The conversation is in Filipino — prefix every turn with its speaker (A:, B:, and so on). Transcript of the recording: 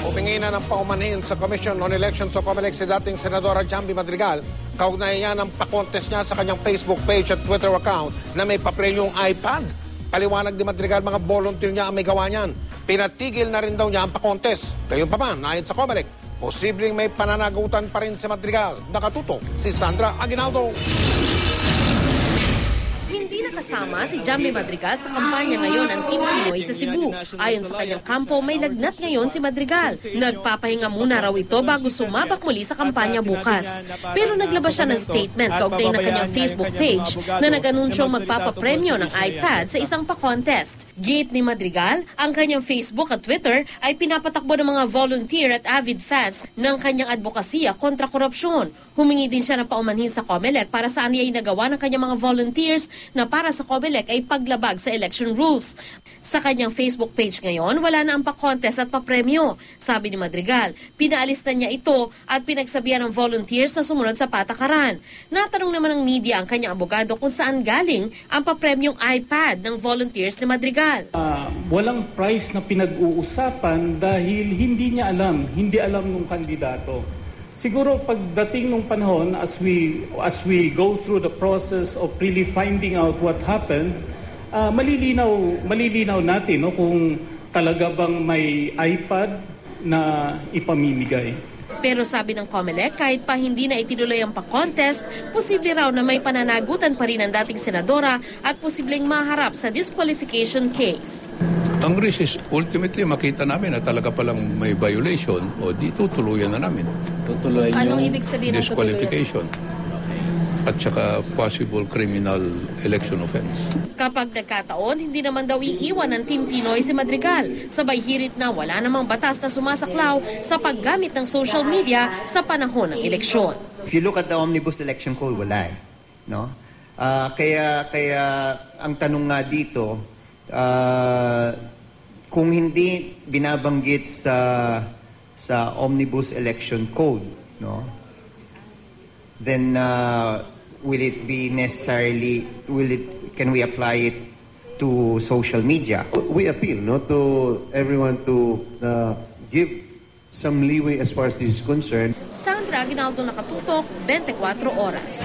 A: Humingi na ng paumanhin sa Commission on Elections o COMELEC si dating Senadora Jamby Madrigal. Kaugnay niya ng pa-contest niya sa kanyang Facebook page at Twitter account na may papremyong iPad. Paliwanag ni Madrigal, mga volunteer niya ang may gawa niyan. Pinatigil na rin daw niya ang pa-contest. Gayunpaman, ayon sa COMELEC, posibleng may pananagutan pa rin si Madrigal. Nakatutok si Sandra Aguinaldo.
B: Hindi nakasama si Jamby Madrigal sa kampanya ngayon ang Team Pinoy sa Cebu. Ayon sa kanyang kampo, may lagnat ngayon si Madrigal. Nagpapahinga muna raw ito bago sumabak muli sa kampanya bukas. Pero naglabas siya ng statement kaugnay ng kanyang Facebook page na nag-anunsyong magpapapremyo ng iPad sa isang pa-contest. Gate ni Madrigal, ang kanyang Facebook at Twitter ay pinapatakbo ng mga volunteer at avid fans ng kanyang advokasya kontra korupsyon. Humingi din siya ng paumanhin sa COMELEC para sa aniyay nagawa ng kanyang mga volunteers na para sa COMELEC ay paglabag sa election rules. Sa kanyang Facebook page ngayon, wala na ang pa-contest at pa-premyo. Sabi ni Madrigal, pinaalis na niya ito at pinagsabihan ng volunteers na sumunod sa patakaran. Natanong naman ng media ang kanyang abogado kung saan galing ang pa-premyong iPad ng volunteers ni Madrigal.
C: Walang price na pinag-uusapan dahil hindi alam ng kandidato. Siguro pagdating ng panahon as we go through the process of really finding out what happened, malilinaw natin kung talaga bang may iPad na ipamimigay.
B: Pero sabi ng COMELEC, kahit pa hindi na itinuloy ang pa-contest, posible raw na may pananagutan pa rin ang dating senadora at posibleng maharap sa disqualification case.
D: Ang risk is ultimately makita namin na talaga palang may violation o di tutuluyan na namin.
E: Tutuloy
B: Anong ibig sabihin ng
D: disqualification at saka possible criminal election offense.
B: Kapag nagkataon, hindi naman daw iiwan ng Team Pinoy si Madrigal. Sabay hirit na wala namang batas na sumasaklaw sa paggamit ng social media sa panahon ng eleksyon.
F: If you look at the Omnibus Election Code, wala no? Kaya ang tanong nga dito, kung hindi binabanggit sa Omnibus Election Code, no? Then can we apply it to social media?
G: We appeal to everyone to give some leeway as far as this is concerned.
B: Sandra Aguinaldo, Nakatutok, 24 Oras.